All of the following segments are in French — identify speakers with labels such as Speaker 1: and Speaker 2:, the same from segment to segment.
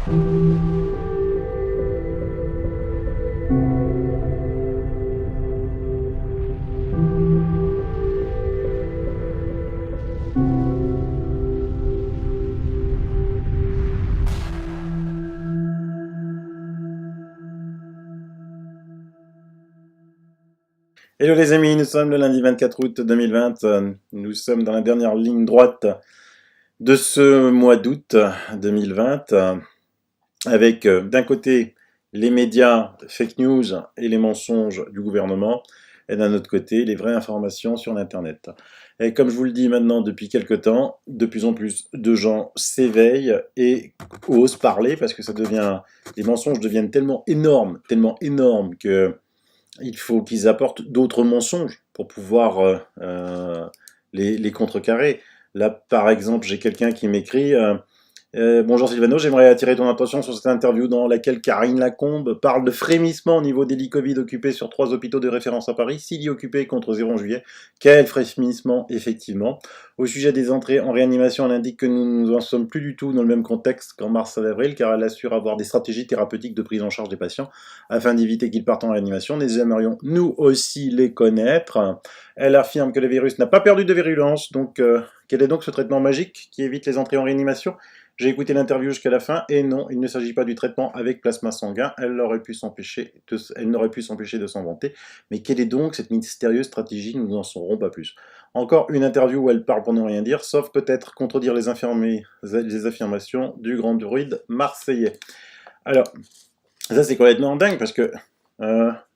Speaker 1: Hello les amis, nous sommes le lundi 24 août 2020, nous sommes dans la dernière ligne droite de ce mois d'août 2020, avec d'un côté les médias fake news et les mensonges du gouvernement, et d'un autre côté les vraies informations sur l'internet. Et comme je vous le dis maintenant depuis quelque temps, de plus en plus de gens s'éveillent et osent parler, parce que les mensonges deviennent tellement énormes que il faut qu'ils apportent d'autres mensonges pour pouvoir les contrecarrer. Là, par exemple, j'ai quelqu'un qui m'écrit bonjour Sylvano, j'aimerais attirer ton attention sur cette interview dans laquelle Karine Lacombe parle de frémissement au niveau des lits Covid occupés sur 3 hôpitaux de référence à Paris, 6 lits occupés contre 0 en juillet. Quel frémissement, effectivement. Au sujet des entrées en réanimation, elle indique que nous n'en sommes plus du tout dans le même contexte qu'en mars et avril, car elle assure avoir des stratégies thérapeutiques de prise en charge des patients afin d'éviter qu'ils partent en réanimation. Nous aimerions nous aussi les connaître. Elle affirme que le virus n'a pas perdu de virulence, donc quel est donc ce traitement magique qui évite les entrées en réanimation ? J'ai écouté l'interview jusqu'à la fin, et non, il ne s'agit pas du traitement avec plasma sanguin, elle n'aurait pu s'empêcher de s'en vanter, mais quelle est donc cette mystérieuse stratégie, nous n'en saurons pas plus. Encore une interview où elle parle pour ne rien dire, sauf peut-être contredire les affirmations du grand druide marseillais. Alors, ça c'est complètement dingue, parce que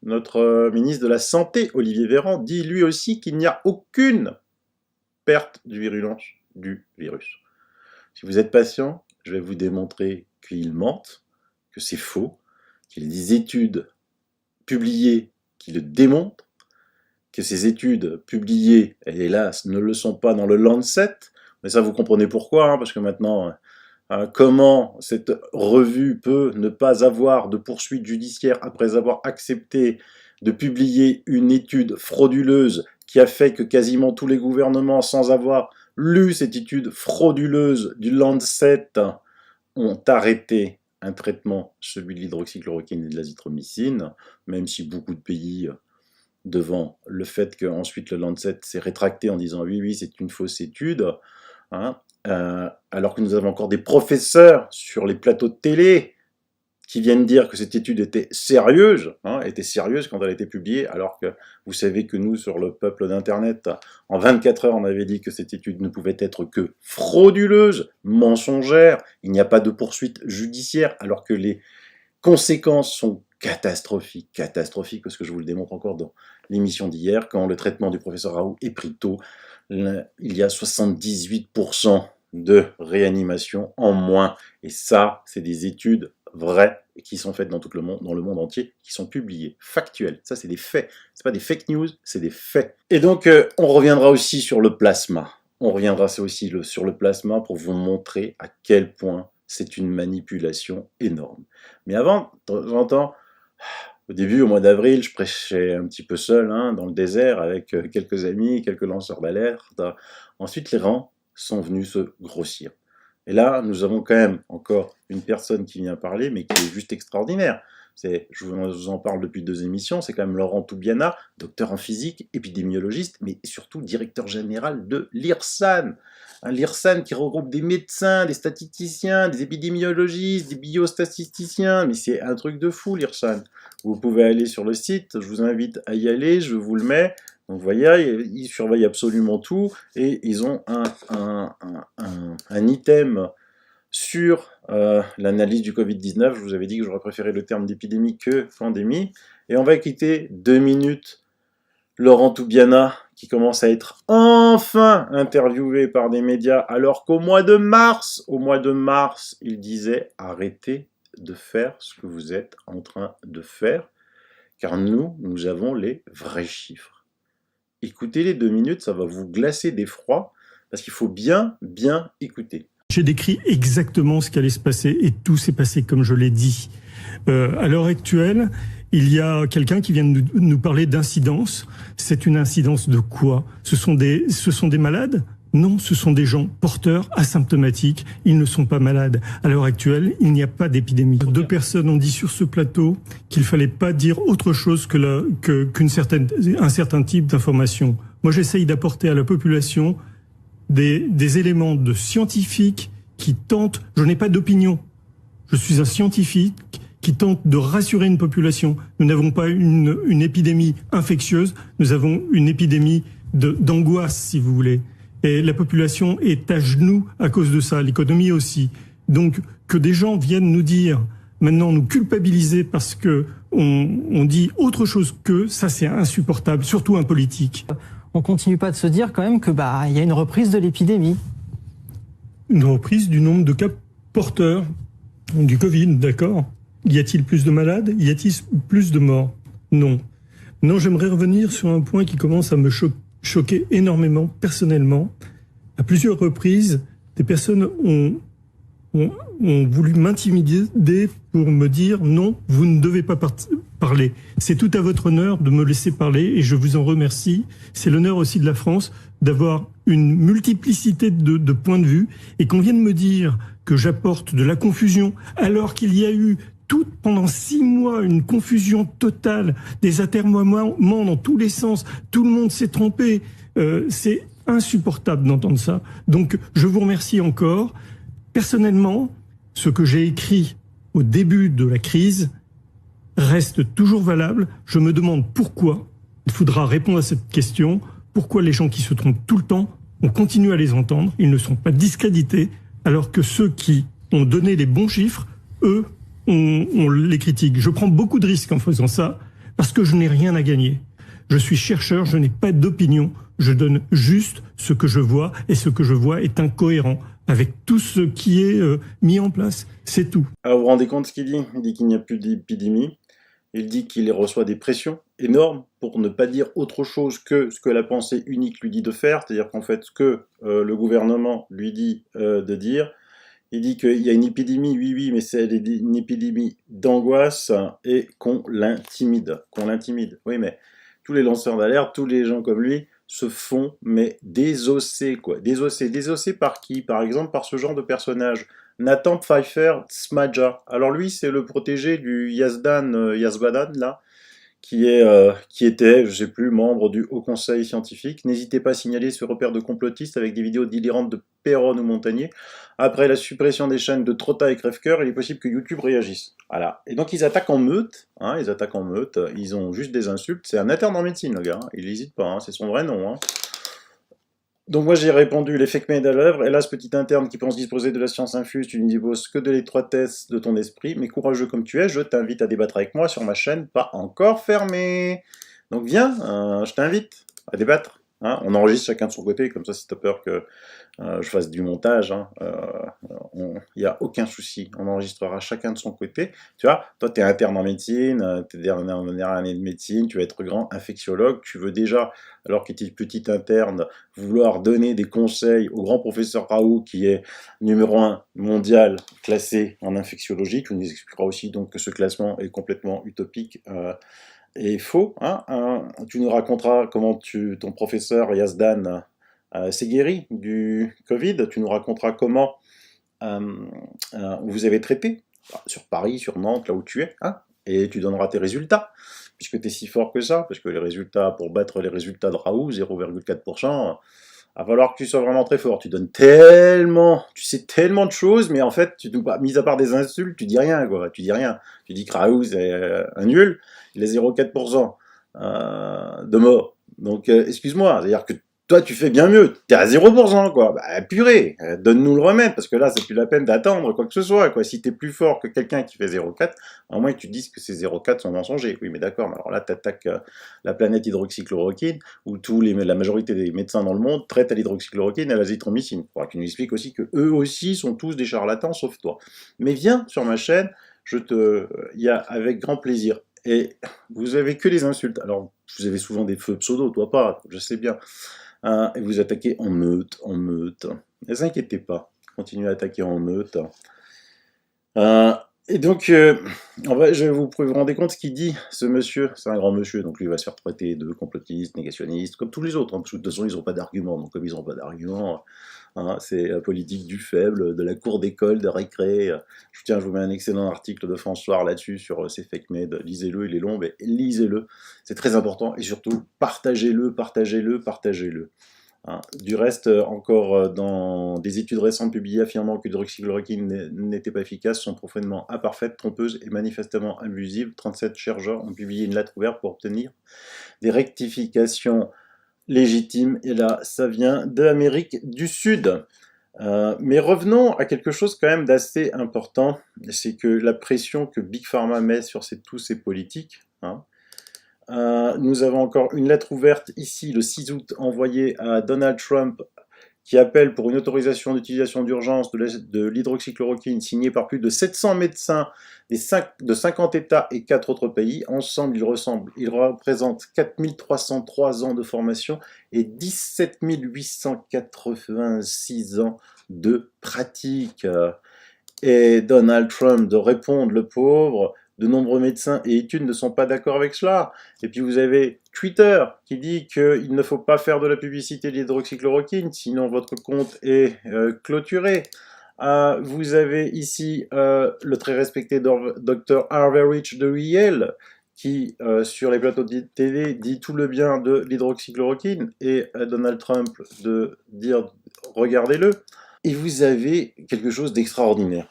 Speaker 1: notre ministre de la Santé, Olivier Véran, dit lui aussi qu'il n'y a aucune perte de virulence du virus. Si vous êtes patient, je vais vous démontrer qu'ils mentent, que c'est faux, qu'il y a des études publiées qui le démontrent, que ces études publiées, hélas, ne le sont pas dans le Lancet, mais ça vous comprenez pourquoi, parce que maintenant, comment cette revue peut ne pas avoir de poursuite judiciaire après avoir accepté de publier une étude frauduleuse qui a fait que quasiment tous les gouvernements, sans avoir lu cette étude frauduleuse du Lancet, ont arrêté un traitement, celui de l'hydroxychloroquine et de l'azithromycine, même si beaucoup de pays, devant le fait qu'ensuite le Lancet s'est rétracté en disant oui, c'est une fausse étude, alors que nous avons encore des professeurs sur les plateaux de télé qui viennent dire que cette étude était sérieuse quand elle a été publiée, alors que vous savez que nous, sur le peuple d'Internet, en 24 heures, on avait dit que cette étude ne pouvait être que frauduleuse, mensongère, il n'y a pas de poursuite judiciaire, alors que les conséquences sont catastrophiques, parce que je vous le démontre encore dans l'émission d'hier, quand le traitement du professeur Raoult est pris tôt, il y a 78% de réanimation en moins, et ça, c'est des études vraies qui sont faites dans le monde entier, qui sont publiées, factuelles. Ça, c'est des faits. C'est pas des fake news, c'est des faits. Et donc, on reviendra aussi sur le plasma. Sur le plasma pour vous montrer à quel point c'est une manipulation énorme. Mais avant, de temps en temps, au début, au mois d'avril, je prêchais un petit peu seul, dans le désert, avec quelques amis, quelques lanceurs d'alerte. Ensuite, les rangs sont venus se grossir. Et là, nous avons quand même encore une personne qui vient parler, mais qui est juste extraordinaire. Je vous en parle depuis 2 émissions, c'est quand même Laurent Toubiana, docteur en physique, épidémiologiste, mais surtout directeur général de l'IRSAN. L'IRSAN qui regroupe des médecins, des statisticiens, des épidémiologistes, des biostatisticiens, mais c'est un truc de fou l'IRSAN. Vous pouvez aller sur le site, je vous invite à y aller, je vous le mets. Donc vous voyez, ils surveillent absolument tout, et ils ont un item sur l'analyse du Covid-19. Je vous avais dit que j'aurais préféré le terme d'épidémie que pandémie. Et on va quitter 2 minutes Laurent Toubiana, qui commence à être enfin interviewé par des médias, alors qu'au mois de mars, il disait « Arrêtez de faire ce que vous êtes en train de faire, car nous avons les vrais chiffres. » Écoutez les 2 minutes, ça va vous glacer d'effroi, parce qu'il faut bien écouter.
Speaker 2: J'ai décrit exactement ce qui allait se passer, et tout s'est passé comme je l'ai dit. À l'heure actuelle, il y a quelqu'un qui vient de nous parler d'incidence. C'est une incidence de quoi ? Ce sont des malades ? Non, ce sont des gens porteurs, asymptomatiques, ils ne sont pas malades. À l'heure actuelle, il n'y a pas d'épidémie. 2 personnes ont dit sur ce plateau qu'il fallait pas dire autre chose qu'un certain type d'information. Moi, j'essaye d'apporter à la population des éléments de scientifiques qui tentent, je n'ai pas d'opinion, je suis un scientifique qui tente de rassurer une population. Nous n'avons pas une épidémie infectieuse, nous avons une épidémie d'angoisse, si vous voulez. Et la population est à genoux à cause de ça, l'économie aussi. Donc, que des gens viennent nous dire, maintenant nous culpabiliser parce que on dit autre chose qu'eux, ça c'est insupportable, surtout un politique.
Speaker 3: On continue pas de se dire quand même que il y a une reprise de l'épidémie.
Speaker 2: Une reprise du nombre de cas porteurs du Covid, d'accord. Y a-t-il plus de malades? Y a-t-il plus de morts? Non. Non, j'aimerais revenir sur un point qui commence à me choquer énormément, personnellement. À plusieurs reprises, des personnes ont voulu m'intimider pour me dire non, vous ne devez pas parler. C'est tout à votre honneur de me laisser parler et je vous en remercie. C'est l'honneur aussi de la France d'avoir une multiplicité de points de vue et qu'on vienne me dire que j'apporte de la confusion alors qu'il y a eu pendant 6 mois une confusion totale, des atermoiements dans tous les sens, tout le monde s'est trompé. C'est insupportable d'entendre ça. Donc je vous remercie encore. Personnellement, ce que j'ai écrit au début de la crise reste toujours valable. Je me demande pourquoi, il faudra répondre à cette question, pourquoi les gens qui se trompent tout le temps, on continue à les entendre, ils ne sont pas discrédités, alors que ceux qui ont donné les bons chiffres, eux, on les critique. Je prends beaucoup de risques en faisant ça, parce que je n'ai rien à gagner. Je suis chercheur, je n'ai pas d'opinion, je donne juste ce que je vois, et ce que je vois est incohérent avec tout ce qui est mis en place. C'est tout.
Speaker 1: Alors vous vous rendez compte ce qu'il dit? Il dit qu'il n'y a plus d'épidémie. Il dit qu'il reçoit des pressions énormes pour ne pas dire autre chose que ce que la pensée unique lui dit de faire, c'est-à-dire qu'en fait ce que le gouvernement lui dit de dire. Il dit qu'il y a une épidémie, oui, mais c'est une épidémie d'angoisse et qu'on l'intimide. Oui, mais tous les lanceurs d'alerte, tous les gens comme lui, se font, mais désosser, quoi. Désosser par qui? Par exemple, par ce genre de personnage. Nathan Pfeiffer Smadja. Alors lui, c'est le protégé du Yazbadan, là, qui était, je sais plus, membre du Haut Conseil scientifique. N'hésitez pas à signaler ce repère de complotistes avec des vidéos délirantes de Perron ou Montagnier. Après la suppression des chaînes de Trotta et Crèvecoeur, il est possible que YouTube réagisse. Voilà. Et donc ils attaquent en meute, ils ont juste des insultes. C'est un interne en médecine, le gars, hein. Il n'hésite pas, hein. C'est son vrai nom, hein. Donc moi j'ai répondu les fake made à l'œuvre, hélas petit interne qui pense disposer de la science infuse, tu ne disposes que de l'étroitesse de ton esprit, mais courageux comme tu es, je t'invite à débattre avec moi sur ma chaîne pas encore fermée. Donc viens, je t'invite à débattre. Hein. On enregistre chacun de son côté, comme ça si t'as peur que je fasse du montage, hein, il n'y a aucun souci, on enregistrera chacun de son côté. Tu vois, toi tu es interne en médecine, tu es dernière année de médecine, tu vas être grand infectiologue, tu veux déjà, alors que tu es petit interne, vouloir donner des conseils au grand professeur Raoult, qui est numéro 1 mondial classé en infectiologie. Tu nous expliqueras aussi donc que ce classement est complètement utopique et faux. Hein. Tu nous raconteras comment ton professeur Yazdan s'est guéri du Covid. Tu nous raconteras comment vous avez traité sur Paris, sur Nantes, là où tu es. Hein, et tu donneras tes résultats, puisque tu es si fort que ça, parce que les résultats, pour battre les résultats de Raoult, 0,4%, il va falloir que tu sois vraiment très fort. Tu sais tellement de choses, mais en fait, mis à part des insultes, tu dis rien, quoi. Tu dis rien. Tu dis que Raoult, c'est un nul, il a 0,4% de mort. Donc, excuse-moi, c'est-à-dire que toi, tu fais bien mieux. T'es à 0%, quoi. Bah, purée, donne-nous le remède, parce que là, c'est plus la peine d'attendre quoi que ce soit, quoi. Si t'es plus fort que quelqu'un qui fait 0,4, à moins que tu dises que ces 0,4 sont mensongers. Oui, mais d'accord, alors là, t'attaques la planète hydroxychloroquine, où la majorité des médecins dans le monde traitent à l'hydroxychloroquine et à l'azithromycine. Il faudra que tu nous expliques aussi que eux aussi sont tous des charlatans, sauf toi. Mais viens sur ma chaîne, avec grand plaisir. Et vous avez que les insultes. Alors, vous avez souvent des feux pseudo, toi pas, je sais bien. Et vous attaquez en meute. Ne vous inquiétez pas, continuez à attaquer en meute. Et Et donc, je vais vous rendre compte ce qu'il dit, ce monsieur. C'est un grand monsieur, donc lui va se faire traiter de complotiste, négationniste, comme tous les autres. Hein, parce que de toute façon, ils n'ont pas d'argument. Donc, comme ils n'ont pas d'argument, hein, c'est la politique du faible, de la cour d'école, de récré. Je vous mets un excellent article de François là-dessus, sur ces fake made. Lisez-le, il est long, mais lisez-le. C'est très important. Et surtout, partagez-le, partagez-le, partagez-le. Hein. Du reste, encore dans des études récentes publiées affirmant que l'hydroxychloroquine n'était pas efficace, sont profondément imparfaites, trompeuses et manifestement abusives. 37 chercheurs ont publié une lettre ouverte pour obtenir des rectifications légitimes. Et là, ça vient de l'Amérique du Sud. Mais revenons à quelque chose quand même d'assez important, c'est que la pression que Big Pharma met sur tous ces politiques, hein, nous avons encore une lettre ouverte ici, le 6 août, envoyée à Donald Trump, qui appelle pour une autorisation d'utilisation d'urgence de l'hydroxychloroquine, signée par plus de 700 médecins de 50 États et 4 autres pays. Ensemble, ils représentent 4303 ans de formation et 17 886 ans de pratique. Et Donald Trump de répondre, le pauvre, de nombreux médecins et études ne sont pas d'accord avec cela. Et puis vous avez Twitter qui dit qu'il ne faut pas faire de la publicité de l'hydroxychloroquine, sinon votre compte est clôturé. Vous avez ici le très respecté Dr. Harvey Rich de Yale, qui, sur les plateaux de télé, dit tout le bien de l'hydroxychloroquine, et Donald Trump de dire « regardez-le ». Et vous avez quelque chose d'extraordinaire.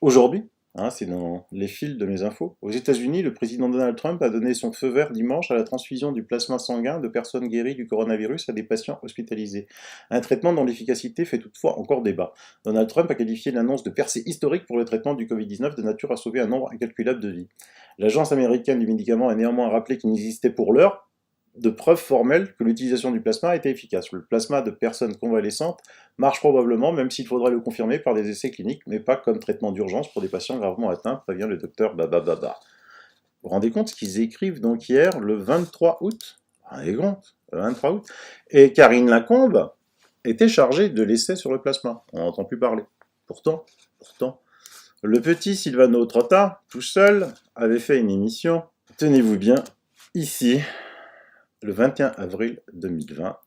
Speaker 1: Aujourd'hui, hein, c'est dans les fils de mes infos. Aux États-Unis, le président Donald Trump a donné son feu vert dimanche à la transfusion du plasma sanguin de personnes guéries du coronavirus à des patients hospitalisés. Un traitement dont l'efficacité fait toutefois encore débat. Donald Trump a qualifié l'annonce de percée historique pour le traitement du Covid-19 de nature à sauver un nombre incalculable de vies. L'Agence américaine du médicament a néanmoins rappelé qu'il n'existait pour l'heure de preuves formelles que l'utilisation du plasma était efficace. Le plasma de personnes convalescentes marche probablement, même s'il faudra le confirmer par des essais cliniques, mais pas comme traitement d'urgence pour des patients gravement atteints, prévient le docteur Babababa. Vous vous rendez compte ce qu'ils écrivent donc hier, le 23 août, le 23 août, et Karine Lacombe était chargée de l'essai sur le plasma. On n'entend plus parler. Pourtant, le petit Silvano Trotta, tout seul, avait fait une émission, tenez-vous bien, ici, le 21 avril 2020,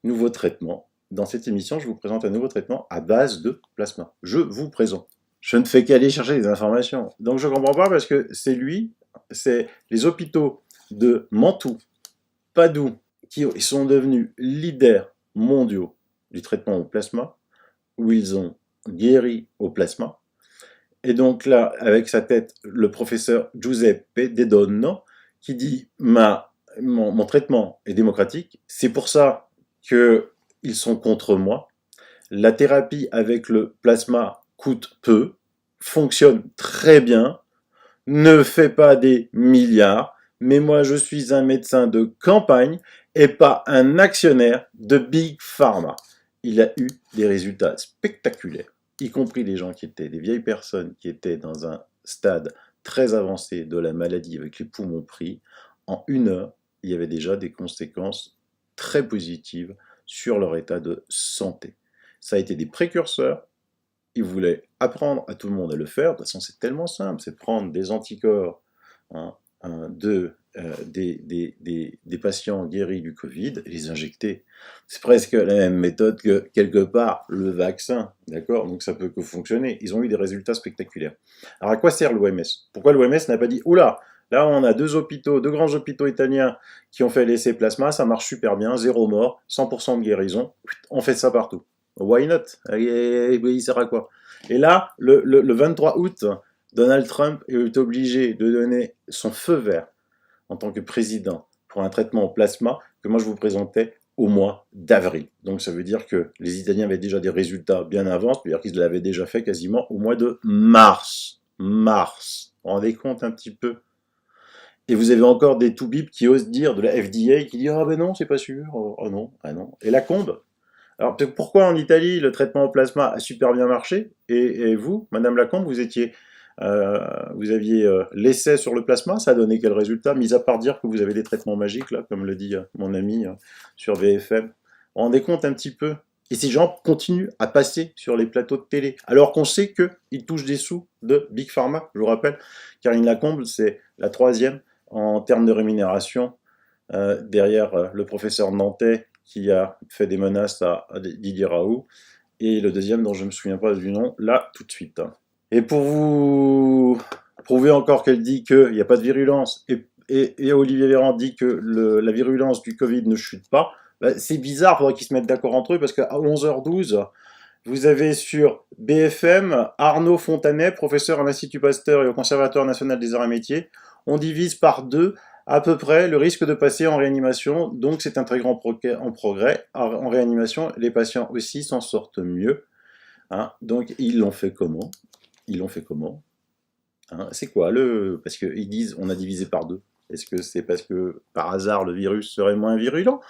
Speaker 1: nouveau traitement. Dans cette émission, je vous présente un nouveau traitement à base de plasma. Je vous présente. Je ne fais qu'aller chercher des informations. Donc je ne comprends pas parce que c'est les hôpitaux de Mantoue, Padoue, qui sont devenus leaders mondiaux du traitement au plasma, où ils ont guéri au plasma. Et donc là, avec sa tête, le professeur Giuseppe De Donno, qui dit mon traitement est démocratique, c'est pour ça qu'ils sont contre moi. La thérapie avec le plasma coûte peu, fonctionne très bien, ne fait pas des milliards, mais moi je suis un médecin de campagne et pas un actionnaire de Big Pharma. Il a eu des résultats spectaculaires, y compris des gens qui étaient des vieilles personnes qui étaient dans un stade très avancé de la maladie avec les poumons pris. En 1 heure, il y avait déjà des conséquences très positives sur leur état de santé. Ça a été des précurseurs. Ils voulaient apprendre à tout le monde à le faire. De toute façon, c'est tellement simple. C'est prendre des anticorps des patients guéris du Covid et les injecter. C'est presque la même méthode que, quelque part, le vaccin. D'accord ? Donc ça peut que fonctionner. Ils ont eu des résultats spectaculaires. Alors à quoi sert l'OMS ? Pourquoi l'OMS n'a pas dit « Oula !» Là, on a deux grands hôpitaux italiens qui ont fait l'essai plasma, ça marche super bien, 0 mort, 100% de guérison, on fait ça partout. Why not ? Il sert à quoi ? Et là, le 23 août, Donald Trump est obligé de donner son feu vert en tant que président pour un traitement au plasma que moi je vous présentais au mois d'avril. Donc ça veut dire que les Italiens avaient déjà des résultats bien avant, c'est-à-dire qu'ils l'avaient déjà fait quasiment au mois de mars. Vous vous rendez compte un petit peu ? Et vous avez encore des toubibs qui osent dire de la FDA, qui dit « Ah ben non, c'est pas sûr, oh non, ah non ». Et Lacombe. Alors pourquoi en Italie, le traitement au plasma a super bien marché, et vous, Madame Lacombe, vous aviez l'essai sur le plasma, ça a donné quel résultat, mis à part dire que vous avez des traitements magiques, là, comme le dit mon ami sur VFM. Vous vous rendez compte un petit peu Et ces gens continuent à passer sur les plateaux de télé, alors qu'on sait qu'ils touchent des sous de Big Pharma, je vous rappelle. Karine Lacombe, c'est la 3e en termes de rémunération, derrière le professeur nantais qui a fait des menaces à Didier Raoult, et le 2e dont je ne me souviens pas du nom, là, tout de suite. Et pour vous prouver encore qu'elle dit qu'il n'y a pas de virulence, et Olivier Véran dit que la virulence du Covid ne chute pas, bah, c'est bizarre, il faudrait qu'ils se mettent d'accord entre eux, parce qu'à 11h12, vous avez sur BFM Arnaud Fontanet, professeur à l'Institut Pasteur et au Conservatoire national des arts et métiers. On divise par 2 à peu près le risque de passer en réanimation, donc c'est un très grand progrès. En réanimation, les patients aussi s'en sortent mieux. Hein. Donc ils l'ont fait comment? Hein. C'est quoi Parce qu'ils disent on a divisé par 2. Est-ce que c'est parce que par hasard le virus serait moins virulent?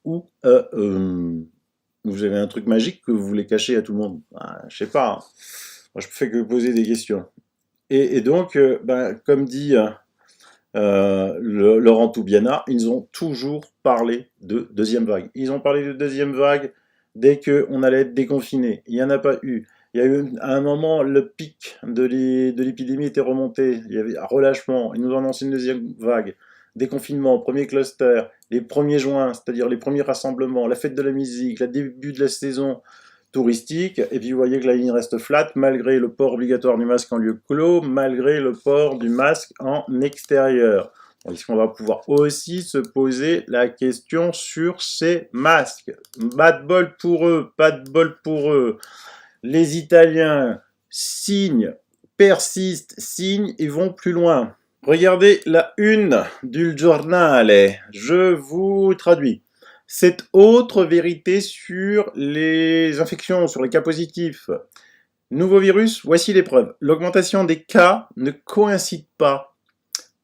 Speaker 1: Ou vous avez un truc magique que vous voulez cacher à tout le monde? Je sais pas. Hein. Moi je fais que poser des questions. Et donc, comme dit Laurent Toubiana, ils ont toujours parlé de deuxième vague. Ils ont parlé de deuxième vague dès qu'on allait être déconfiné. Il n'y en a pas eu. Il y a eu à un moment, le pic de l'épidémie était remonté. Il y avait un relâchement. Ils nous ont annoncé une deuxième vague. Déconfinement, premier cluster, les 1er juin, c'est-à-dire les premiers rassemblements, la fête de la musique, le début de la saison touristique, et puis vous voyez que la ligne reste flat, malgré le port obligatoire du masque en lieu clos, malgré le port du masque en extérieur. Est-ce qu'on va pouvoir aussi se poser la question sur ces masques? Pas de bol pour eux, pas de bol pour eux. Les Italiens signent, persistent, signent et vont plus loin. Regardez la une du Giornale, je vous traduis. Cette autre vérité sur les infections, sur les cas positifs. Nouveau virus, voici les preuves. L'augmentation des cas ne coïncide pas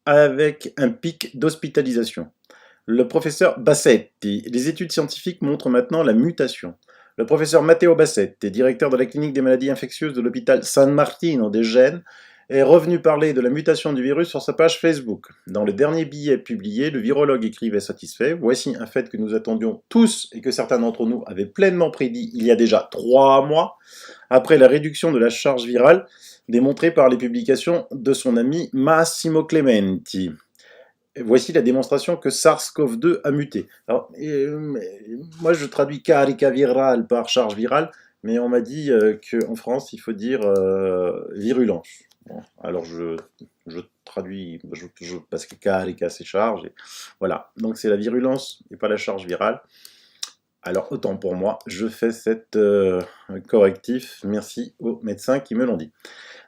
Speaker 1: avec un pic d'hospitalisation. Le professeur Bassetti, les études scientifiques montrent maintenant la mutation. Le professeur Matteo Bassetti, directeur de la clinique des maladies infectieuses de l'hôpital San Martino de Gênes, est revenu parler de la mutation du virus sur sa page Facebook. Dans le dernier billet publié, le virologue écrivait satisfait « Voici un fait que nous attendions tous et que certains d'entre nous avaient pleinement prédit il y a déjà 3 mois, après la réduction de la charge virale démontrée par les publications de son ami Massimo Clementi. Voici la démonstration que SARS-CoV-2 a muté. » Alors, moi, je traduis carica virale par charge virale, mais on m'a dit qu'en France, il faut dire virulence. Bon, alors je traduis, parce que carica c'est charge, et voilà. Donc c'est la virulence et pas la charge virale. Alors autant pour moi, je fais cette correctif. Merci aux médecins qui me l'ont dit.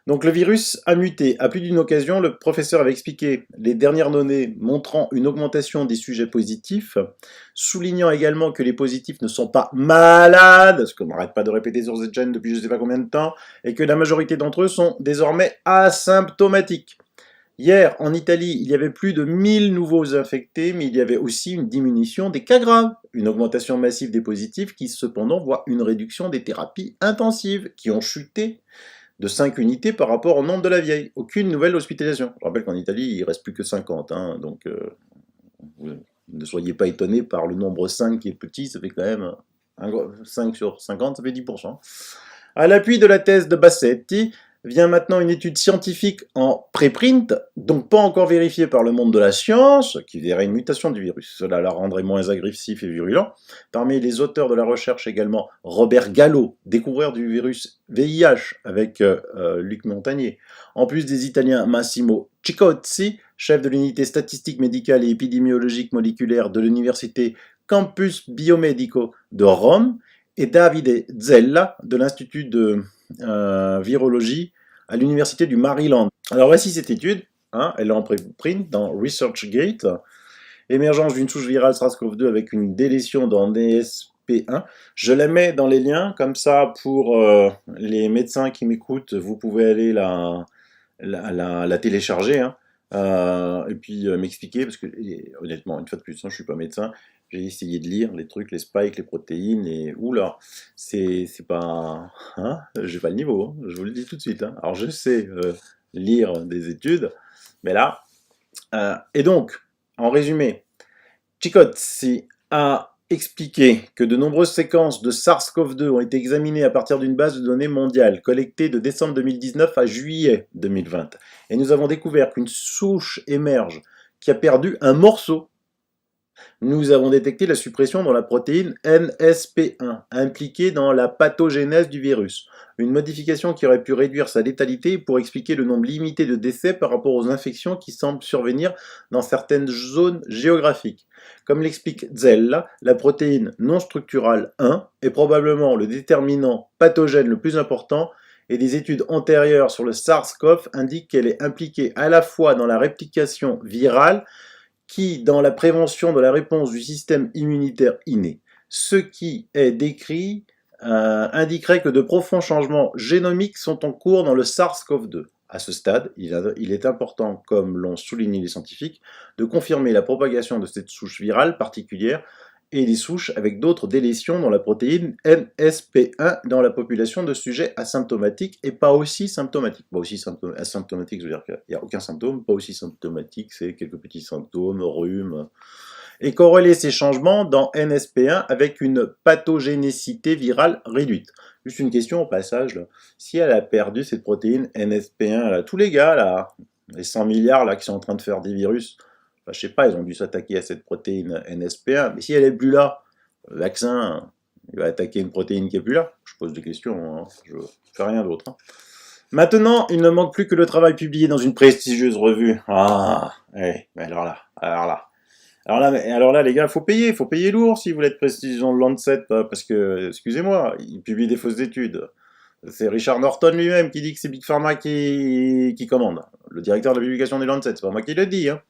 Speaker 1: Donc le virus a muté. À plus d'une occasion, le professeur avait expliqué les dernières données montrant une augmentation des sujets positifs, soulignant également que les positifs ne sont pas malades, ce qu'on n'arrête pas de répéter sur cette chaîne depuis je ne sais pas combien de temps, et que la majorité d'entre eux sont désormais asymptomatiques. Hier, en Italie, il y avait plus de 1000 nouveaux infectés, mais il y avait aussi une diminution des cas graves, une augmentation massive des positifs qui cependant voit une réduction des thérapies intensives, qui ont chuté de 5 unités par rapport au nombre de la vieille. Aucune nouvelle hospitalisation. Je rappelle qu'en Italie, il ne reste plus que 50, hein, donc ne soyez pas étonnés par le nombre 5 qui est petit, ça fait quand même 5 sur 50, ça fait 10%. À l'appui de la thèse de Bassetti, vient maintenant une étude scientifique en préprint, donc pas encore vérifiée par le monde de la science, qui verrait une mutation du virus. Cela la rendrait moins agressif et virulent. Parmi les auteurs de la recherche également, Robert Gallo, découvreur du virus VIH avec Luc Montagnier. En plus des Italiens Massimo Ciccozzi, chef de l'unité statistique médicale et épidémiologique moléculaire de l'université Campus Biomedico de Rome, et Davide Zella de l'Institut de virologie à l'université du Maryland. Alors voici cette étude, hein, elle est en préprint dans ResearchGate, émergence d'une souche virale SARS-CoV-2 avec une délétion dans DSP1. Je la mets dans les liens, comme ça pour les médecins qui m'écoutent, vous pouvez aller la télécharger, hein, et puis m'expliquer, parce que honnêtement, une fois de plus, hein, je ne suis pas médecin, j'ai essayé de lire les trucs, les spikes, les protéines, et oula, c'est pas... Hein, j'ai pas le niveau, hein, je vous le dis tout de suite. Hein. Alors je sais lire des études, mais là... et donc, en résumé, Ciccozzi a expliqué que de nombreuses séquences de SARS-CoV-2 ont été examinées à partir d'une base de données mondiale collectée de décembre 2019 à juillet 2020. Et nous avons découvert qu'une souche émerge qui a perdu un morceau. Nous avons détecté la suppression dans la protéine NSP1, impliquée dans la pathogénèse du virus. Une modification qui aurait pu réduire sa létalité pour expliquer le nombre limité de décès par rapport aux infections qui semblent survenir dans certaines zones géographiques. Comme l'explique Zell, la protéine non structurale 1 est probablement le déterminant pathogène le plus important et des études antérieures sur le SARS-CoV indiquent qu'elle est impliquée à la fois dans la réplication virale qui dans la prévention de la réponse du système immunitaire inné. Ce qui est décrit indiquerait que de profonds changements génomiques sont en cours dans le SARS-CoV-2. À ce stade, il est important, comme l'ont souligné les scientifiques, de confirmer la propagation de cette souche virale particulière et des souches avec d'autres délétions dans la protéine NSP1 dans la population de sujets asymptomatiques et pas aussi symptomatiques. Pas aussi asymptomatique, ça veut dire qu'il n'y a aucun symptôme, pas aussi symptomatique, c'est quelques petits symptômes, rhume. Et corréler ces changements dans NSP1 avec une pathogénicité virale réduite. Juste une question au passage, là. Si elle a perdu cette protéine NSP1, là, tous les gars, là, les 100 milliards là, qui sont en train de faire des virus, enfin, je sais pas, ils ont dû s'attaquer à cette protéine NSP1, mais si elle est plus là, le vaccin, il va attaquer une protéine qui est plus là. Je pose des questions, hein, je fais rien d'autre. Hein. Maintenant, il ne manque plus que le travail publié dans une prestigieuse revue. Ah, mais alors là, les gars, faut payer lourd si vous voulez être prestigieux dans le Lancet, parce que, excusez-moi, ils publient des fausses études. C'est Richard Norton lui-même qui dit que c'est Big Pharma qui commande. Le directeur de la publication du Lancet, c'est pas moi qui le dis, hein.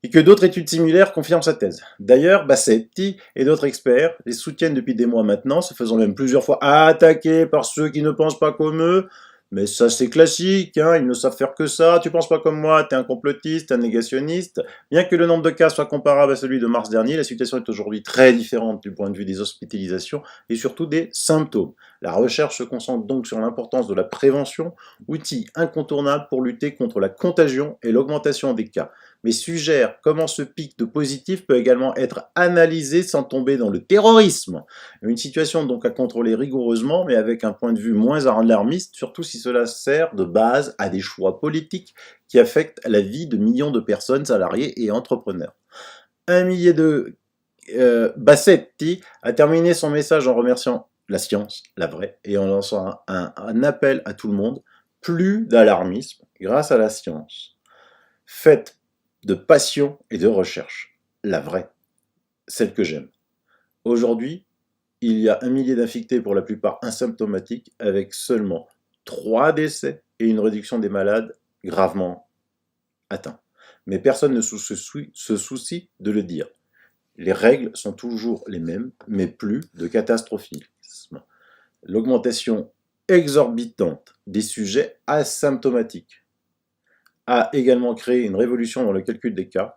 Speaker 1: Et que d'autres études similaires confirment sa thèse. D'ailleurs, Bassetti et d'autres experts les soutiennent depuis des mois maintenant, se faisant même plusieurs fois attaquer par ceux qui ne pensent pas comme eux. Mais ça, c'est classique, hein, ils ne savent faire que ça. Tu penses pas comme moi, t'es un complotiste, un négationniste. Bien que le nombre de cas soit comparable à celui de mars dernier, la situation est aujourd'hui très différente du point de vue des hospitalisations et surtout des symptômes. La recherche se concentre donc sur l'importance de la prévention, outil incontournable pour lutter contre la contagion et l'augmentation des cas, mais suggère comment ce pic de positif peut également être analysé sans tomber dans le terrorisme. Une situation donc à contrôler rigoureusement, mais avec un point de vue moins alarmiste, surtout si cela sert de base à des choix politiques qui affectent la vie de millions de personnes, salariés et entrepreneurs. Bassetti a terminé son message en remerciant la science, la vraie, et en lançant un appel à tout le monde, plus d'alarmisme grâce à la science. Faites de passion et de recherche, la vraie, celle que j'aime. Aujourd'hui, il y a 1 millier d'infectés pour la plupart asymptomatiques, avec seulement 3 décès et une réduction des malades gravement atteints. Mais personne ne se soucie de le dire. Les règles sont toujours les mêmes, mais plus de catastrophisme. L'augmentation exorbitante des sujets asymptomatiques a également créé une révolution dans le calcul des cas.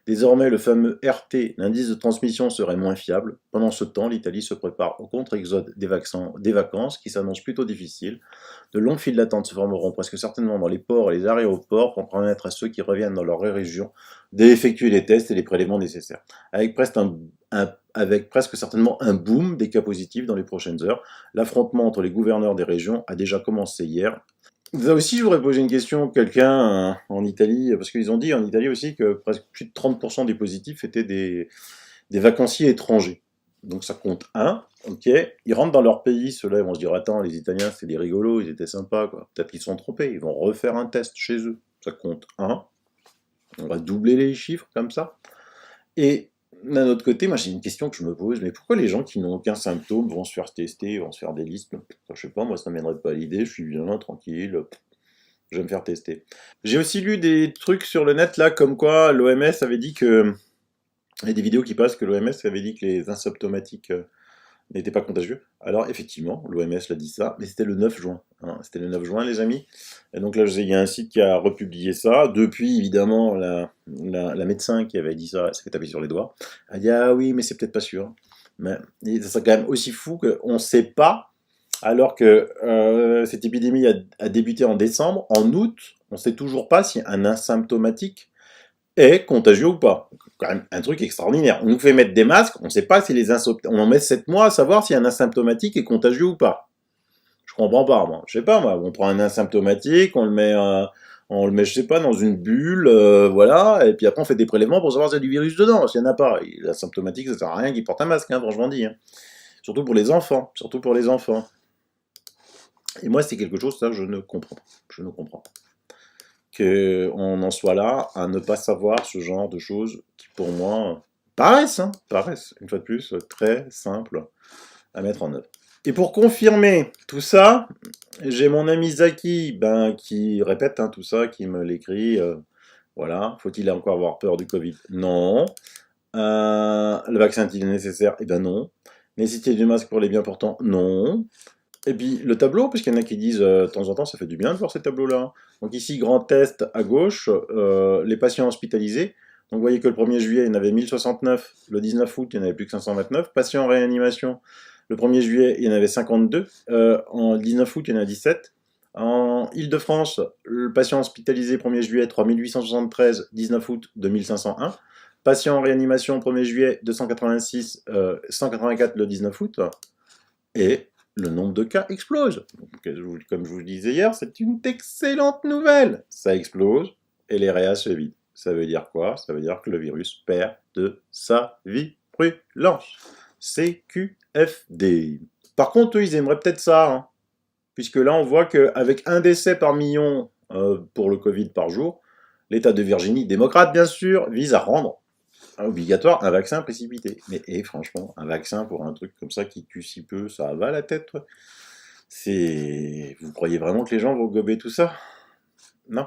Speaker 1: Désormais, le fameux RT, l'indice de transmission, serait moins fiable. Pendant ce temps, l'Italie se prépare au contre-exode des vacances, qui s'annonce plutôt difficile. De longues files d'attente se formeront presque certainement dans les ports et les aéroports pour permettre à ceux qui reviennent dans leur région d'effectuer les tests et les prélèvements nécessaires. Avec presque certainement un boom des cas positifs dans les prochaines heures. L'affrontement entre les gouverneurs des régions a déjà commencé hier. Là aussi, je voudrais poser une question à quelqu'un en Italie, parce qu'ils ont dit en Italie aussi que presque plus de 30% des positifs étaient des vacanciers étrangers. Donc ça compte 1, ok. Ils rentrent dans leur pays, ceux-là, ils vont se dire, attends, les Italiens, c'est des rigolos, ils étaient sympas, quoi. Peut-être qu'ils se sont trompés, ils vont refaire un test chez eux. Ça compte 1. On va doubler les chiffres, comme ça. Et d'un autre côté, moi j'ai une question que je me pose, mais pourquoi les gens qui n'ont aucun symptôme vont se faire tester, vont se faire des listes? Enfin, je sais pas, moi ça ne mènerait pas à l'idée, je suis bien, tranquille, je vais me faire tester. J'ai aussi lu des trucs sur le net là, comme quoi l'OMS avait dit que... Il y a des vidéos qui passent que l'OMS avait dit que les asymptomatiques n'étaient pas contagieux. Alors effectivement, l'OMS l'a dit ça, mais c'était le 9 juin. Hein, c'était le 9 juin les amis. Et donc là, il y a un site qui a republié ça. Depuis, évidemment, la médecin qui avait dit ça s'est fait taper sur les doigts. Elle a dit, ah oui, mais c'est peut-être pas sûr. Mais ça serait quand même aussi fou qu'on ne sait pas, alors que cette épidémie a débuté en décembre. En août, on ne sait toujours pas si un asymptomatique est contagieux ou pas. quand même un truc extraordinaire. On nous fait mettre des masques, on ne sait pas si on en met 7 mois à savoir si un asymptomatique est contagieux ou pas. Je comprends pas, moi. Je sais pas, moi. On prend un asymptomatique, on le met, je sais pas, dans une bulle, voilà, et puis après on fait des prélèvements pour savoir s'il y a du virus dedans. S'il y en a pas, l'asymptomatique, ça sert à rien qu'il porte un masque, hein, franchement dit. Hein. Surtout pour les enfants, surtout pour les enfants. Et moi, c'est quelque chose, ça, je ne comprends pas. Je ne comprends pas. Qu'on en soit là à ne pas savoir ce genre de choses qui, pour moi, paraissent, une fois de plus, très simples à mettre en œuvre. Et pour confirmer tout ça, j'ai mon ami Zaki qui répète tout ça, qui me l'écrit. Voilà, faut-il encore avoir peur du Covid? Non. Le vaccin est-il nécessaire? Eh ben non. Nécessité du masque pour les bien portants? Non. Et puis le tableau, parce qu'il y en a qui disent de temps en temps ça fait du bien de voir ces tableaux-là. Donc ici, grand test à gauche, les patients hospitalisés. Donc vous voyez que le 1er juillet, il y en avait 1069, le 19 août, il n'y en avait plus que 529. Patients en réanimation, le 1er juillet, il y en avait 52. En 19 août, il y en a 17. En Île-de-France, le patient hospitalisé 1er juillet, 3873, 19 août, 2501. Patient en réanimation 1er juillet, 286, 184 le 19 août. Et le nombre de cas explose. Donc, comme je vous le disais hier, c'est une excellente nouvelle. Ça explose et les réas se vident. Ça veut dire quoi? Ça veut dire que le virus perd de sa virulence. CQFD. Par contre, eux, ils aimeraient peut-être ça, hein, puisque là, on voit qu'avec un décès par million pour le Covid par jour, l'État de Virginie, démocrate bien sûr, vise à rendre obligatoire un vaccin précipité. Mais franchement, un vaccin pour un truc comme ça qui tue si peu, ça va la tête? Vous croyez vraiment que les gens vont gober tout ça? Non.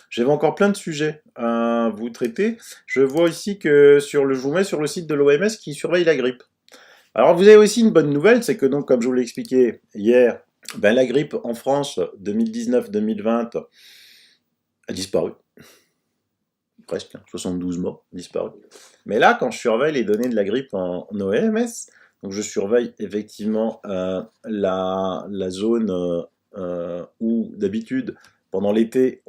Speaker 1: J'avais encore plein de sujets à vous traiter. Je vois ici que je vous mets sur le site de l'OMS qui surveille la grippe. Alors vous avez aussi une bonne nouvelle, c'est que donc, comme je vous l'ai expliqué hier, la grippe en France 2019-2020 a disparu. Presque, 72 morts disparus. Mais là, quand je surveille les données de la grippe en OMS, donc je surveille effectivement la zone où d'habitude, pendant l'été,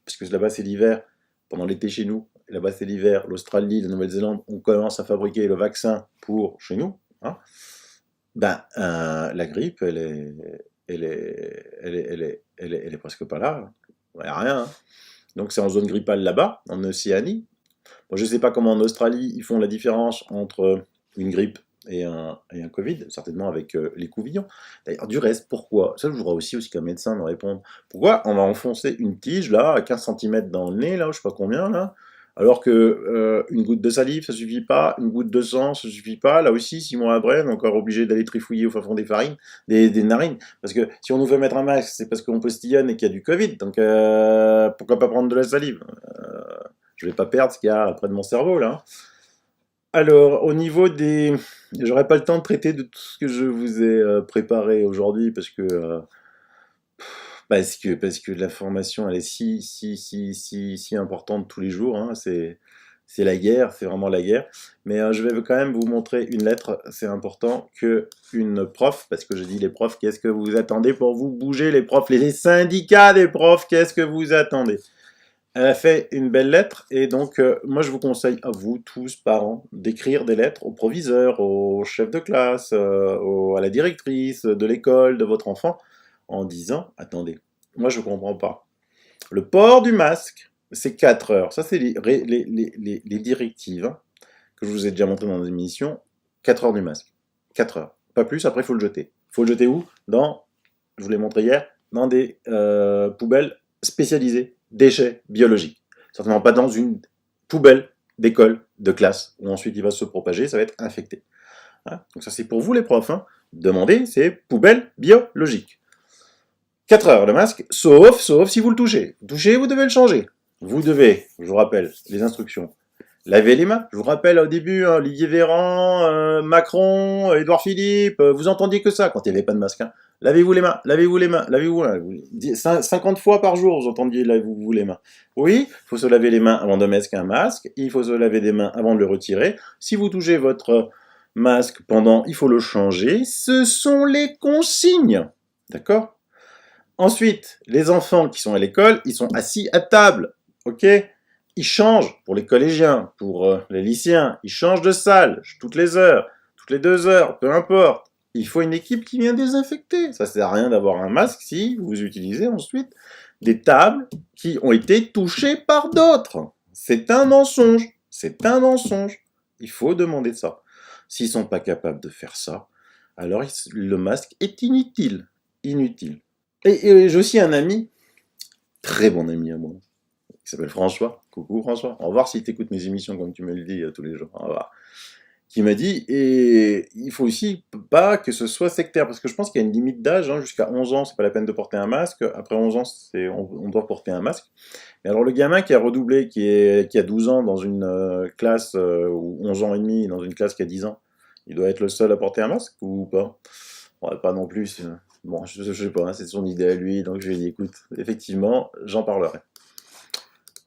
Speaker 1: parce que là-bas c'est l'hiver, pendant l'été chez nous, là-bas c'est l'hiver, l'Australie, la Nouvelle-Zélande, on commence à fabriquer le vaccin pour chez nous, hein, la grippe, elle est presque pas là. Il n'y a rien, hein. Donc c'est en zone grippale là-bas, en Océanie. Bon, je ne sais pas comment en Australie ils font la différence entre une grippe et un Covid, certainement avec les couvillons. D'ailleurs, du reste, pourquoi? Ça, je voudrais aussi qu'un médecin me réponde. Pourquoi on va enfoncer une tige là, à 15 cm dans le nez, là, je sais pas combien, là, alors que une goutte de salive, ça suffit pas, une goutte de sang, ça suffit pas, là aussi, 6 mois après, on est encore obligé d'aller trifouiller au fin fond des narines, parce que si on nous fait mettre un masque, c'est parce qu'on postillonne et qu'il y a du Covid, donc pourquoi pas prendre de la salive? Je vais pas perdre ce qu'il y a près de mon cerveau, là. Alors, au niveau des... J'aurais pas le temps de traiter de tout ce que je vous ai préparé aujourd'hui, parce que l'information, elle est si importante tous les jours, hein, c'est la guerre, c'est vraiment la guerre. Mais je vais quand même vous montrer une lettre, c'est important, qu'une prof, parce que je dis les profs, qu'est-ce que vous attendez pour vous bouger, les profs, les syndicats des profs, qu'est-ce que vous attendez? Elle a fait une belle lettre, et donc moi je vous conseille à vous, tous, parents, d'écrire des lettres au proviseur, au chef de classe, à la directrice de l'école de votre enfant, en disant, attendez, moi je ne comprends pas. Le port du masque, c'est 4 heures. Ça, c'est les directives hein, que je vous ai déjà montré dans l'émission. 4 heures du masque. 4 heures. Pas plus, après il faut le jeter. Il faut le jeter où? Je vous l'ai montré hier, dans des poubelles spécialisées, déchets biologiques. Certainement pas dans une poubelle d'école, de classe, où ensuite il va se propager, ça va être infecté. Hein, donc ça c'est pour vous les profs. Hein. Demandez, c'est poubelle biologique. 4 heures le masque, sauf si vous le touchez. Vous touchez, vous devez le changer. Vous devez, je vous rappelle, les instructions. Lavez les mains. Je vous rappelle au début, Olivier Véran, Macron, Édouard Philippe, vous entendiez que ça quand il n'y avait pas de masque. Hein. Lavez-vous les mains, lavez-vous les mains, lavez-vous les mains. 50 fois par jour, vous entendiez lavez-vous les mains. Oui, il faut se laver les mains avant de mettre un masque. Il faut se laver les mains avant de le retirer. Si vous touchez votre masque pendant, il faut le changer. Ce sont les consignes. D'accord ? Ensuite, les enfants qui sont à l'école, ils sont assis à table. Ok ? ils changent pour les collégiens, pour les lycéens, ils changent de salle toutes les heures, toutes les 2 heures, peu importe. Il faut une équipe qui vient désinfecter. Ça sert à rien d'avoir un masque si vous utilisez ensuite des tables qui ont été touchées par d'autres. C'est un mensonge. C'est un mensonge. Il faut demander ça. S'ils sont pas capables de faire ça, alors le masque est inutile. Inutile. Et j'ai aussi un ami, très bon ami à moi, qui s'appelle François. Coucou François. On va voir s'il t'écoute mes émissions comme tu me le dis tous les jours. On va voir. Qui m'a dit, et il faut aussi pas que ce soit sectaire, parce que je pense qu'il y a une limite d'âge, hein, jusqu'à 11 ans, c'est pas la peine de porter un masque, après 11 ans, on doit porter un masque. Mais alors le gamin qui a redoublé, qui a 12 ans dans une classe, ou 11 ans et demi dans une classe qui a 10 ans, il doit être le seul à porter un masque, ou pas? Ouais, pas non plus, bon, je sais pas, hein, c'est son idée à lui, donc je lui ai dit, écoute, effectivement, j'en parlerai.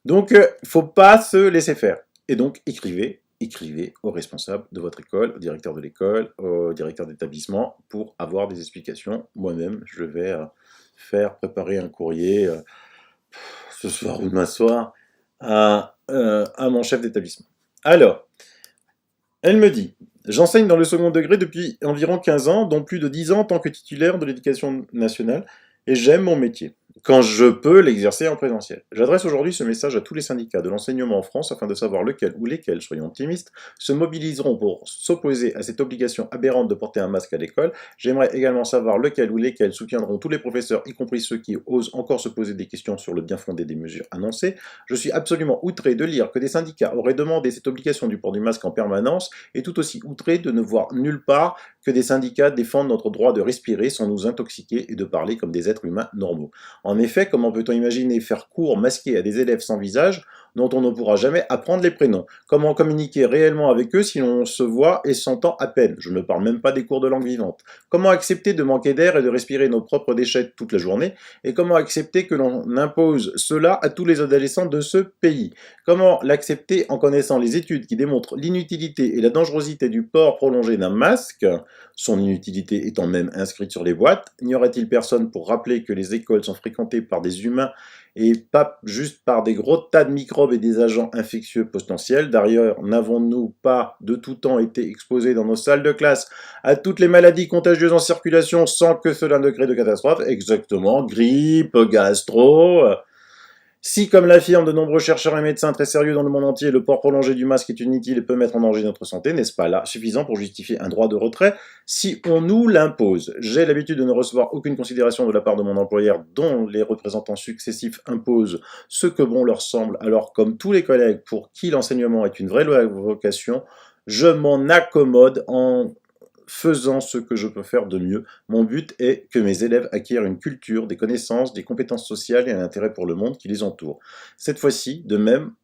Speaker 1: Donc, faut pas se laisser faire. Et donc, écrivez aux responsables de votre école, au directeur de l'école, au directeur d'établissement, pour avoir des explications. Moi-même, je vais faire préparer un courrier ce soir ou demain soir à mon chef d'établissement. Alors, elle me dit, j'enseigne dans le second degré depuis environ 15 ans, dont plus de 10 ans en tant que titulaire de l'éducation nationale, et j'aime mon métier, quand je peux l'exercer en présentiel. J'adresse aujourd'hui ce message à tous les syndicats de l'enseignement en France afin de savoir lequel ou lesquels, soyons optimistes, se mobiliseront pour s'opposer à cette obligation aberrante de porter un masque à l'école. J'aimerais également savoir lequel ou lesquels soutiendront tous les professeurs, y compris ceux qui osent encore se poser des questions sur le bien fondé des mesures annoncées. Je suis absolument outré de lire que des syndicats auraient demandé cette obligation du port du masque en permanence, et tout aussi outré de ne voir nulle part que des syndicats défendent notre droit de respirer sans nous intoxiquer et de parler comme des êtres humains normaux. En effet, comment peut-on imaginer faire cours masqué à des élèves sans visage dont on ne pourra jamais apprendre les prénoms? Comment communiquer réellement avec eux si l'on se voit et s'entend à peine? Je ne parle même pas des cours de langue vivante. Comment accepter de manquer d'air et de respirer nos propres déchets toute la journée? Et comment accepter que l'on impose cela à tous les adolescents de ce pays? Comment l'accepter en connaissant les études qui démontrent l'inutilité et la dangerosité du port prolongé d'un masque, son inutilité étant même inscrite sur les boîtes? N'y aurait-il personne pour rappeler que les écoles sont fréquentées par des humains et pas juste par des gros tas de microbes et des agents infectieux potentiels? D'ailleurs, n'avons-nous pas de tout temps été exposés dans nos salles de classe à toutes les maladies contagieuses en circulation sans que cela ne crée de catastrophe? Exactement, grippe, gastro... Si, comme l'affirment de nombreux chercheurs et médecins très sérieux dans le monde entier, le port prolongé du masque est inutile et peut mettre en danger notre santé, n'est-ce pas là suffisant pour justifier un droit de retrait si on nous l'impose? J'ai l'habitude de ne recevoir aucune considération de la part de mon employeur dont les représentants successifs imposent ce que bon leur semble, alors comme tous les collègues pour qui l'enseignement est une vraie vocation, je m'en accommode en faisant ce que je peux faire de mieux. Mon but est que mes élèves acquièrent une culture, des connaissances, des compétences sociales et un intérêt pour le monde qui les entoure. Cette fois-ci, de même,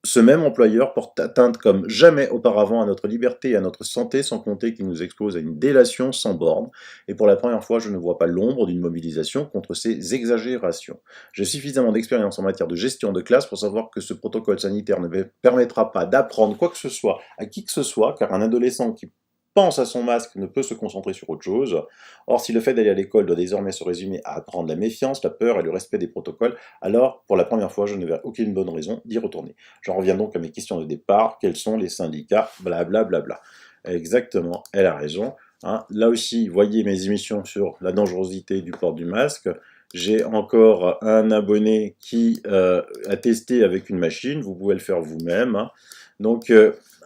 Speaker 1: ce même employeur porte atteinte comme jamais auparavant à notre liberté et à notre santé, sans compter qu'il nous expose à une délation sans borne. Et pour la première fois, je ne vois pas l'ombre d'une mobilisation contre ces exagérations. J'ai suffisamment d'expérience en matière de gestion de classe pour savoir que ce protocole sanitaire ne permettra pas d'apprendre quoi que ce soit à qui que ce soit, car un adolescent qui pense à son masque ne peut se concentrer sur autre chose. Or, si le fait d'aller à l'école doit désormais se résumer à apprendre la méfiance, la peur et le respect des protocoles, alors, pour la première fois, je ne verrai aucune bonne raison d'y retourner. J'en reviens donc à mes questions de départ. Quels sont les syndicats? Blablabla. Exactement, elle a raison. Hein. Là aussi, voyez mes émissions sur la dangerosité du port du masque. J'ai encore un abonné qui a testé avec une machine. Vous pouvez le faire vous-même. Hein. Donc,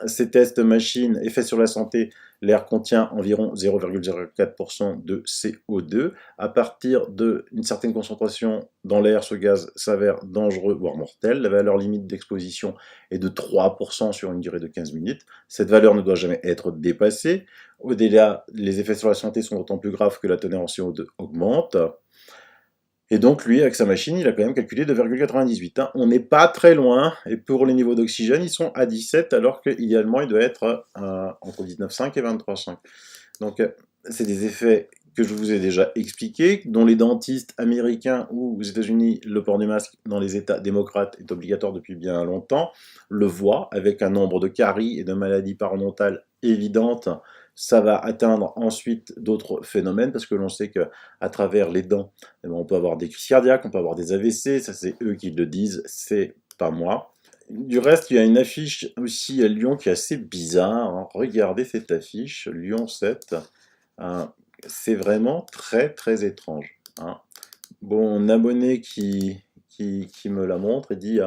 Speaker 1: ces tests machines, effets sur la santé, l'air contient environ 0,04% de CO2. À partir d'une certaine concentration dans l'air, ce gaz s'avère dangereux, voire mortel. La valeur limite d'exposition est de 3% sur une durée de 15 minutes. Cette valeur ne doit jamais être dépassée. Au-delà, les effets sur la santé sont d'autant plus graves que la teneur en CO2 augmente. Et donc, lui, avec sa machine, il a quand même calculé 2,98. Hein. On n'est pas très loin, et pour les niveaux d'oxygène, ils sont à 17, alors qu'idéalement, il doit être entre 19,5 et 23,5. Donc, c'est des effets que je vous ai déjà expliqués, dont les dentistes américains ou aux États-Unis, le port du masque dans les États démocrates est obligatoire depuis bien longtemps, le voient, avec un nombre de caries et de maladies parodontales évidentes. Ça va atteindre ensuite d'autres phénomènes, parce que l'on sait qu'à travers les dents, on peut avoir des crises cardiaques, on peut avoir des AVC, ça c'est eux qui le disent, c'est pas moi. Du reste, il y a une affiche aussi à Lyon qui est assez bizarre, hein. Regardez cette affiche, Lyon 7. Hein. C'est vraiment très très étrange, hein. Bon, un abonné qui me la montre et dit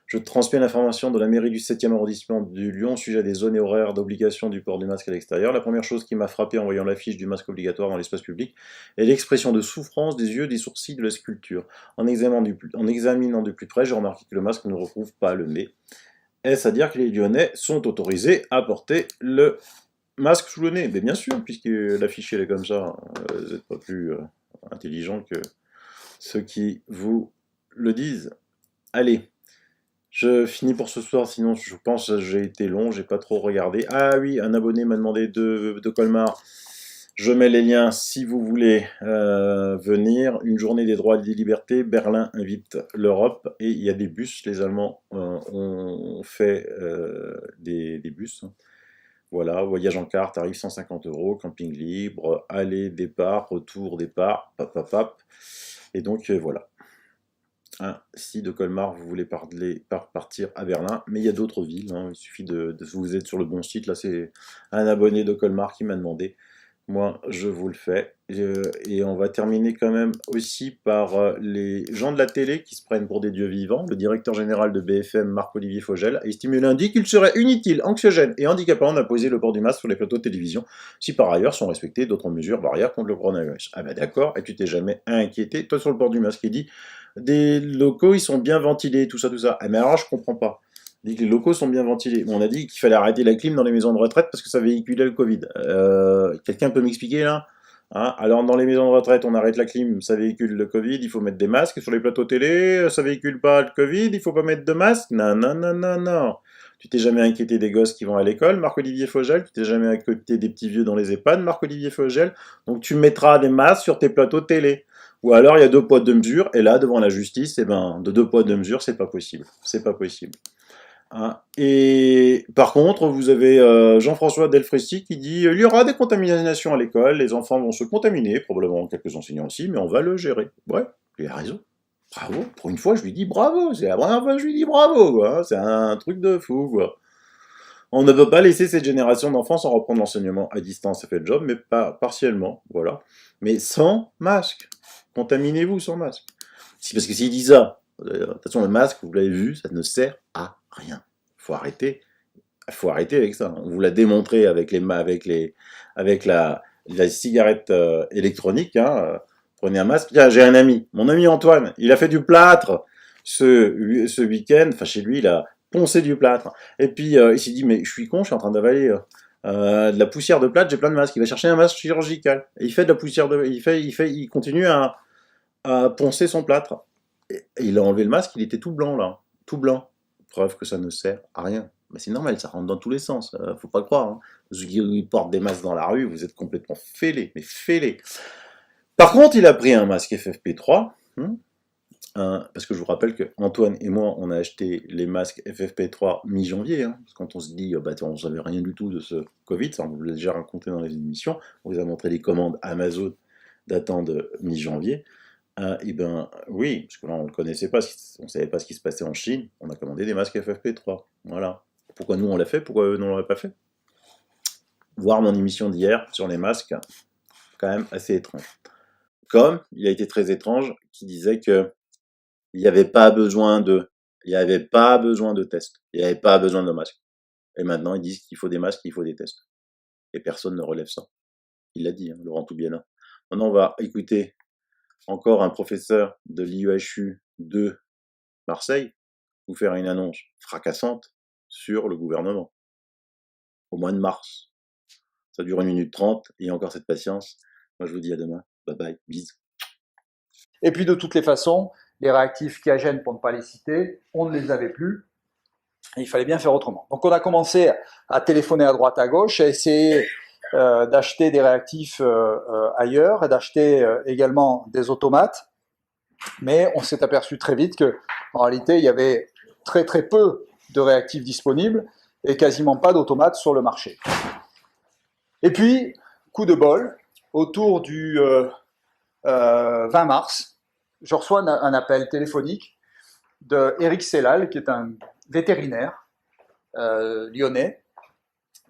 Speaker 1: je transmets l'information de la mairie du 7e arrondissement du Lyon au sujet des zones et horaires d'obligation du port du masque à l'extérieur. La première chose qui m'a frappé en voyant l'affiche du masque obligatoire dans l'espace public est l'expression de souffrance des yeux, des sourcils, de la sculpture. En examinant de plus près, j'ai remarqué que le masque ne recouvre pas le nez. Est-ce à dire que les Lyonnais sont autorisés à porter le masque sous le nez? Mais bien sûr, puisque l'affiche elle est comme ça, vous n'êtes pas plus intelligent que ceux qui vous le disent. Allez, je finis pour ce soir, sinon je pense que j'ai été long, j'ai pas trop regardé. Ah oui, un abonné m'a demandé de Colmar. Je mets les liens si vous voulez venir. Une journée des droits et des libertés. Berlin invite l'Europe et il y a des bus. Les Allemands ont fait des bus. Voilà, voyage en car, tarif 150 €, camping libre, aller, départ, retour, départ, pap, pap, pap. Et donc voilà. Hein, si de Colmar vous voulez partir à Berlin, mais il y a d'autres villes, hein, il suffit de vous êtes sur le bon site, là c'est un abonné de Colmar qui m'a demandé, moi je vous le fais, et on va terminer quand même aussi par les gens de la télé qui se prennent pour des dieux vivants. Le directeur général de BFM, Marc-Olivier Fogel, a estimé lundi qu'il serait inutile, anxiogène et handicapant d'imposer le port du masque sur les plateaux de télévision, si par ailleurs sont respectées d'autres mesures barrières contre le coronavirus. Ah ben d'accord, et tu t'es jamais inquiété, toi sur le port du masque, il dit des locaux, ils sont bien ventilés, tout ça, tout ça. Ah, mais alors, je comprends pas. On dit que les locaux sont bien ventilés. On a dit qu'il fallait arrêter la clim dans les maisons de retraite parce que ça véhiculait le Covid. Quelqu'un peut m'expliquer, là? Hein, alors, dans les maisons de retraite, on arrête la clim, ça véhicule le Covid, il faut mettre des masques. Sur les plateaux télé, ça véhicule pas le Covid, il faut pas mettre de masque. Non, non, non, non, non. Tu t'es jamais inquiété des gosses qui vont à l'école, Marc-Olivier Fogel. Tu t'es jamais inquiété des petits vieux dans les EHPAD, Marc-Olivier Fogel. Donc, tu mettras des masques sur tes plateaux télé. Ou alors il y a deux poids deux mesures, et là devant la justice, eh ben, de deux poids deux mesures, c'est pas possible. C'est pas possible. Hein. Et par contre, vous avez Jean-François Delfrécy qui dit il y aura des contaminations à l'école, les enfants vont se contaminer, probablement quelques enseignants aussi, mais on va le gérer. Ouais, il a raison. Bravo. Pour une fois, je lui dis bravo. C'est la première fois que je lui dis bravo. Quoi. C'est un truc de fou. Quoi. On ne peut pas laisser cette génération d'enfants sans reprendre l'enseignement à distance, ça fait le job, mais pas partiellement. Voilà. Mais sans masque. Contaminez-vous sans masque. C'est parce que s'il dit ça, de toute façon, le masque, vous l'avez vu, ça ne sert à rien. Il faut arrêter. Il faut arrêter avec ça. On vous l'a démontré avec la cigarette électronique. Hein. Prenez un masque. Tiens, j'ai un ami. Mon ami Antoine, il a fait du plâtre ce week-end. Enfin, chez lui, il a poncé du plâtre. Et puis, il s'est dit, mais je suis con, je suis en train d'avaler de la poussière de plâtre, j'ai plein de masques. Il va chercher un masque chirurgical. Et il fait de la poussière de... Il continue à poncer son plâtre. Et il a enlevé le masque, il était tout blanc là, tout blanc. Preuve que ça ne sert à rien. Mais c'est normal, ça rentre dans tous les sens, faut pas croire. Hein. Ceux qui portent des masques dans la rue, vous êtes complètement fêlés, mais fêlés. Par contre, il a pris un masque FFP3, parce que je vous rappelle que Antoine et moi, on a acheté les masques FFP3 mi-janvier, hein, parce que quand on se dit, bah, on ne savait rien du tout de ce Covid, ça on vous l'a déjà raconté dans les émissions, on vous a montré les commandes Amazon datant de mi-janvier. Eh ben oui, parce que là on ne connaissait pas, on ne savait pas ce qui se passait en Chine, on a commandé des masques FFP3, voilà. Pourquoi nous on l'a fait, pourquoi eux non on l'aurait pas fait? Voir mon émission d'hier sur les masques, quand même assez étrange. Comme il a été très étrange, qui disait que il n'y avait pas besoin de, il n'y avait pas besoin de tests, il n'y avait pas besoin de masques. Et maintenant ils disent qu'il faut des masques, qu'il faut des tests. Et personne ne relève ça. Il l'a dit, hein, Laurent Toubiana. Maintenant on va écouter encore un professeur de l'IUHU de Marseille vous faire une annonce fracassante sur le gouvernement au mois de mars. Ça dure 1 minute 30 et encore cette patience. Moi je vous dis à demain. Bye bye, bisous.
Speaker 4: Et puis de toutes les façons, les réactifs Qiagen, pour ne pas les citer, on ne les avait plus. Et il fallait bien faire autrement. Donc on a commencé à téléphoner à droite à gauche, à essayer d'acheter des réactifs ailleurs, et d'acheter également des automates. Mais on s'est aperçu très vite que, en réalité, il y avait très très peu de réactifs disponibles et quasiment pas d'automates sur le marché. Et puis, coup de bol, autour du 20 mars, je reçois un appel téléphonique de Eric Sellal, qui est un vétérinaire lyonnais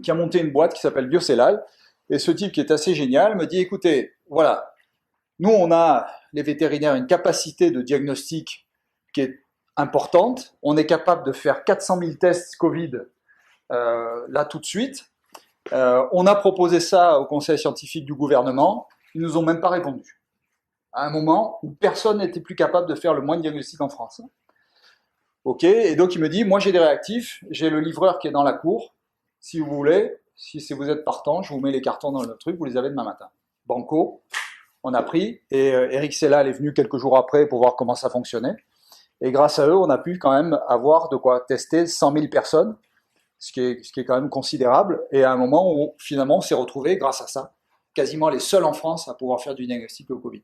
Speaker 4: qui a monté une boîte qui s'appelle Biocellal. Et ce type qui est assez génial me dit, écoutez, voilà, nous on a, les vétérinaires, une capacité de diagnostic qui est importante. On est capable de faire 400 000 tests Covid là tout de suite. On a proposé ça au conseil scientifique du gouvernement. Ils nous ont même pas répondu. À un moment où personne n'était plus capable de faire le moindre diagnostic en France. Ok, et donc il me dit, moi j'ai des réactifs, j'ai le livreur qui est dans la cour. Si vous voulez, si vous êtes partant, je vous mets les cartons dans le truc, vous les avez demain matin. Banco, on a pris, et Eric Sellal est venu quelques jours après pour voir comment ça fonctionnait. Et grâce à eux, on a pu quand même avoir de quoi tester 100 000 personnes, ce qui est quand même considérable. Et à un moment où finalement on s'est retrouvé, grâce à ça, quasiment les seuls en France à pouvoir faire du diagnostic au Covid.